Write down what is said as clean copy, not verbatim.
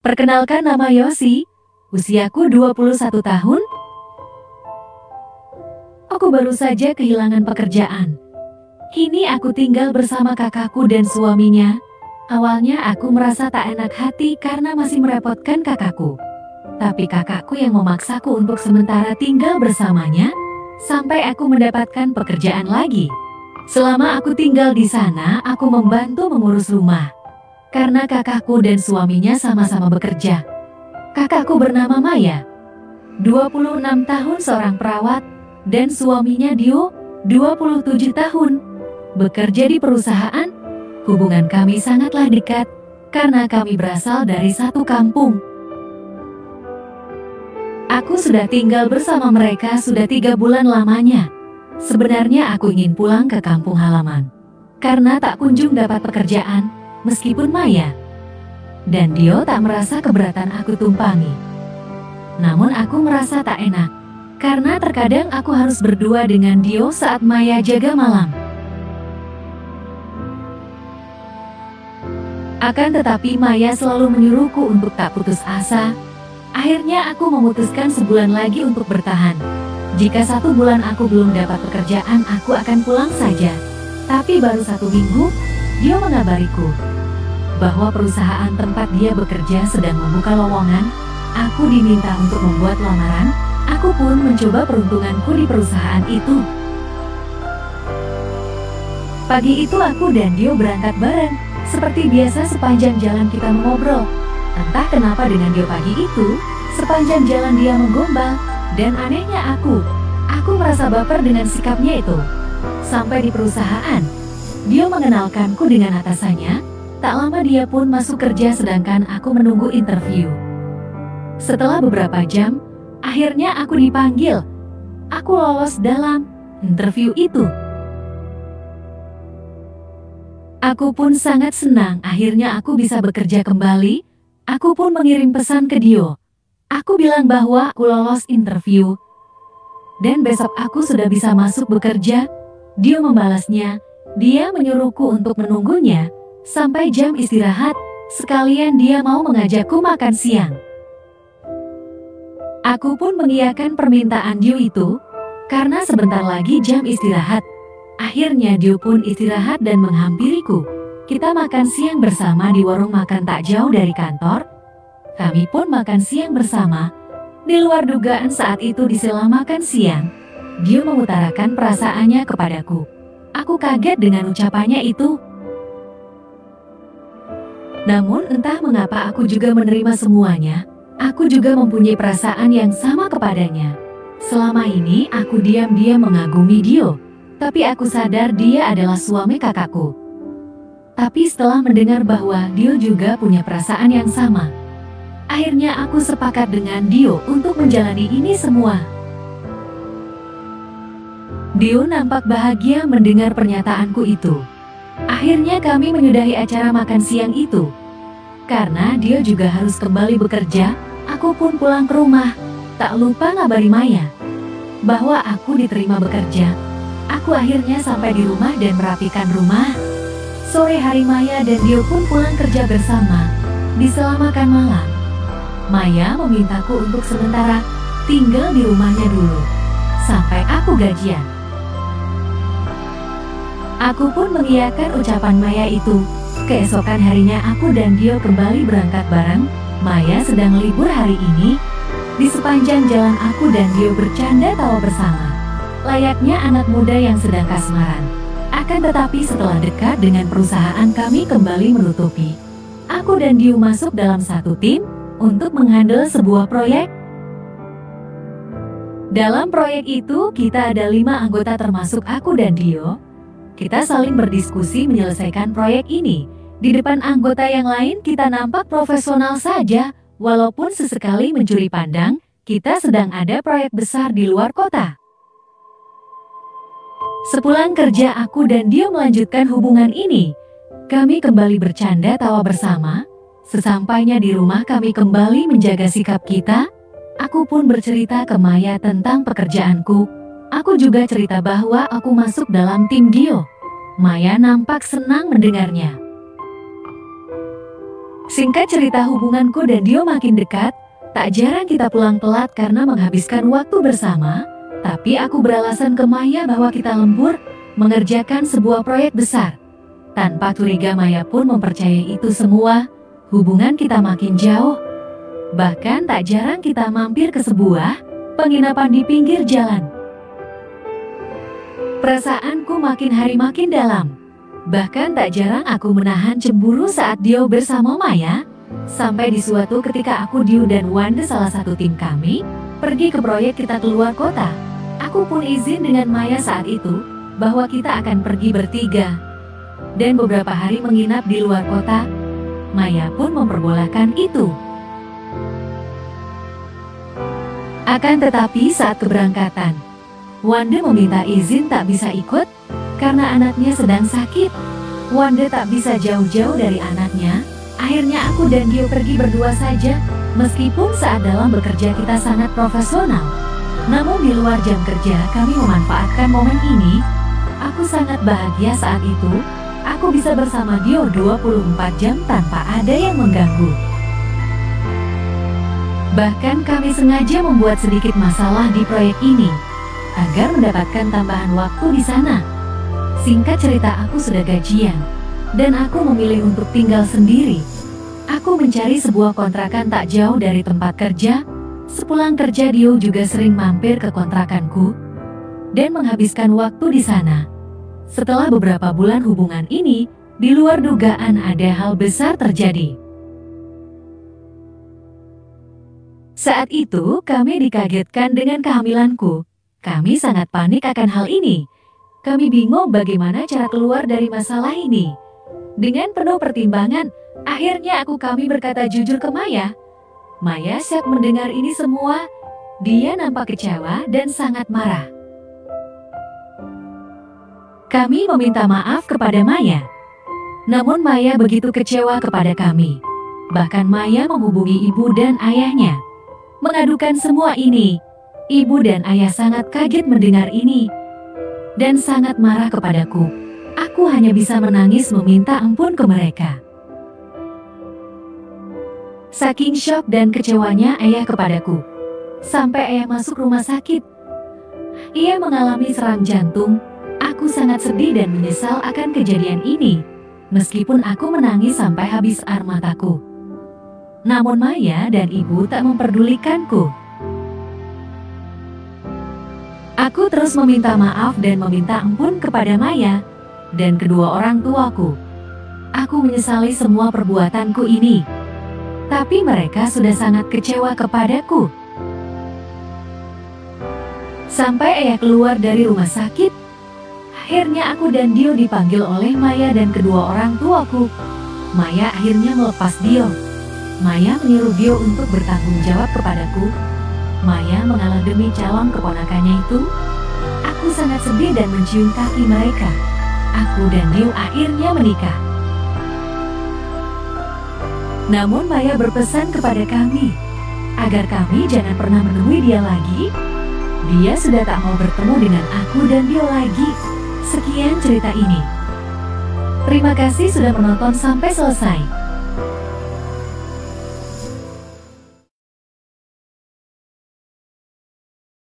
Perkenalkan, nama Yosi. Usiaku 21 tahun. Aku baru saja kehilangan pekerjaan. Kini aku tinggal bersama kakakku dan suaminya. Awalnya aku merasa tak enak hati karena masih merepotkan kakakku. Tapi kakakku yang memaksaku untuk sementara tinggal bersamanya sampai aku mendapatkan pekerjaan lagi. Selama aku tinggal di sana, aku membantu mengurus rumah. Karena kakakku dan suaminya sama-sama bekerja. Kakakku bernama Maya, 26 tahun, seorang perawat, dan suaminya Dio, 27 tahun. Bekerja di perusahaan. Hubungan kami sangatlah dekat karena kami berasal dari satu kampung. Aku sudah tinggal bersama mereka sudah 3 bulan lamanya. Sebenarnya aku ingin pulang ke kampung halaman karena tak kunjung dapat pekerjaan. Meskipun Maya dan Dio tak merasa keberatan aku tumpangi. Namun aku merasa tak enak karena terkadang aku harus berdua dengan Dio saat Maya jaga malam. Akan tetapi Maya selalu menyuruhku untuk tak putus asa. Akhirnya aku memutuskan sebulan lagi untuk bertahan. Jika 1 bulan aku belum dapat pekerjaan, aku akan pulang saja. Tapi baru 1 minggu, Dio mengabariku bahwa perusahaan tempat dia bekerja sedang membuka lowongan. Aku diminta untuk membuat lamaran. Aku pun mencoba peruntunganku di perusahaan itu. Pagi itu aku dan Dio berangkat bareng. Seperti biasa sepanjang jalan kita mengobrol. Entah kenapa dengan Dio pagi itu, sepanjang jalan dia menggombal. Dan anehnya aku merasa baper dengan sikapnya itu. Sampai di perusahaan, Dio mengenalkanku dengan atasannya. Tak lama dia pun masuk kerja sedangkan aku menunggu interview. Setelah beberapa jam, akhirnya aku dipanggil. Aku lolos dalam interview itu. Aku pun sangat senang akhirnya aku bisa bekerja kembali. Aku pun mengirim pesan ke Dio. Aku bilang bahwa aku lolos interview dan besok aku sudah bisa masuk bekerja. Dio membalasnya, dia menyuruhku untuk menunggunya sampai jam istirahat, sekalian dia mau mengajakku makan siang. Aku pun mengiyakan permintaan Dio itu, karena sebentar lagi jam istirahat. Akhirnya Dio pun istirahat dan menghampiriku. Kita makan siang bersama di warung makan tak jauh dari kantor. Kami pun makan siang bersama. Di luar dugaan saat itu di sela makan siang, Dio mengutarakan perasaannya kepadaku. Aku kaget dengan ucapannya itu. Namun entah mengapa aku juga menerima semuanya. Aku juga mempunyai perasaan yang sama kepadanya. Selama ini aku diam-diam mengagumi Dio, tapi aku sadar dia adalah suami kakakku. Tapi setelah mendengar bahwa Dio juga punya perasaan yang sama, akhirnya aku sepakat dengan Dio untuk menjalani ini semua. Dio nampak bahagia mendengar pernyataanku itu. Akhirnya kami menyudahi acara makan siang itu. Karena Dio juga harus kembali bekerja, aku pun pulang ke rumah. Tak lupa ngabari Maya bahwa aku diterima bekerja. Aku akhirnya sampai di rumah dan merapikan rumah. Sore hari Maya dan Dio pun pulang kerja bersama. Di sela makan malam, Maya memintaku untuk sementara tinggal di rumahnya dulu sampai aku gajian. Aku pun mengiyakan ucapan Maya itu. Keesokan harinya aku dan Dio kembali berangkat bareng. Maya sedang libur hari ini. Di sepanjang jalan aku dan Dio bercanda tawa bersama, layaknya anak muda yang sedang kasmaran. Akan tetapi setelah dekat dengan perusahaan kami kembali menutupi. Aku dan Dio masuk dalam satu tim untuk menghandle sebuah proyek. Dalam proyek itu kita ada 5 anggota termasuk aku dan Dio. Kita saling berdiskusi menyelesaikan proyek ini. Di depan anggota yang lain kita nampak profesional saja, walaupun sesekali mencuri pandang, kita sedang ada proyek besar di luar kota. Sepulang kerja aku dan Dio melanjutkan hubungan ini. Kami kembali bercanda tawa bersama. Sesampainya di rumah kami kembali menjaga sikap kita. Aku pun bercerita ke Maya tentang pekerjaanku. Aku juga cerita bahwa aku masuk dalam tim Dio. Maya nampak senang mendengarnya. Singkat cerita, hubunganku dan Dio makin dekat. Tak jarang kita pulang telat karena menghabiskan waktu bersama. Tapi aku beralasan ke Maya bahwa kita lembur mengerjakan sebuah proyek besar. Tanpa curiga, Maya pun mempercayai itu semua. Hubungan kita makin jauh. Bahkan tak jarang kita mampir ke sebuah penginapan di pinggir jalan. Perasaanku makin hari makin dalam. Bahkan tak jarang aku menahan cemburu saat Dio bersama Maya. Sampai di suatu ketika aku, Dio dan Wanda, salah satu tim kami, pergi ke proyek kita keluar kota. Aku pun izin dengan Maya saat itu bahwa kita akan pergi bertiga. Dan beberapa hari menginap di luar kota. Maya pun memperbolehkan itu. Akan tetapi saat keberangkatan, Wanda meminta izin tak bisa ikut karena anaknya sedang sakit. Wanda tak bisa jauh-jauh dari anaknya. Akhirnya aku dan Dio pergi berdua saja. Meskipun saat dalam bekerja kita sangat profesional, namun di luar jam kerja kami memanfaatkan momen ini. Aku sangat bahagia saat itu. Aku bisa bersama Dio 24 jam tanpa ada yang mengganggu. Bahkan kami sengaja membuat sedikit masalah di proyek ini agar mendapatkan tambahan waktu di sana. Singkat cerita, aku sudah gajian dan aku memilih untuk tinggal sendiri. Aku mencari sebuah kontrakan tak jauh dari tempat kerja. Sepulang kerja, Dio juga sering mampir ke kontrakanku dan menghabiskan waktu di sana. Setelah beberapa bulan hubungan ini, di luar dugaan ada hal besar terjadi. Saat itu kami dikagetkan dengan kehamilanku. Kami sangat panik akan hal ini. Kami bingung bagaimana cara keluar dari masalah ini. Dengan penuh pertimbangan, akhirnya kami berkata jujur ke Maya. Maya siap mendengar ini semua. Dia nampak kecewa dan sangat marah. Kami meminta maaf kepada Maya. Namun Maya begitu kecewa kepada kami. Bahkan Maya menghubungi ibu dan ayahnya, mengadukan semua ini. Ibu dan ayah sangat kaget mendengar ini dan sangat marah kepadaku. Aku hanya bisa menangis meminta ampun ke mereka. Saking syok dan kecewanya ayah kepadaku, sampai ayah masuk rumah sakit. Ia mengalami serangan jantung. Aku sangat sedih dan menyesal akan kejadian ini. Meskipun aku menangis sampai habis air mataku, namun Maya dan ibu tak memperdulikanku. Aku terus meminta maaf dan meminta ampun kepada Maya dan kedua orang tuaku. Aku menyesali semua perbuatanku ini, tapi mereka sudah sangat kecewa kepadaku. Sampai ayah keluar dari rumah sakit, akhirnya aku dan Dio dipanggil oleh Maya dan kedua orang tuaku. Maya akhirnya melepas Dio. Maya menyuruh Dio untuk bertanggung jawab kepadaku. Maya mengalah demi calon keponakannya itu. Aku sangat sedih dan mencium kaki mereka. Aku dan Dio akhirnya menikah. Namun Maya berpesan kepada kami agar kami jangan pernah menemui dia lagi. Dia sudah tak mau bertemu dengan aku dan Dio lagi. Sekian cerita ini. Terima kasih sudah menonton sampai selesai.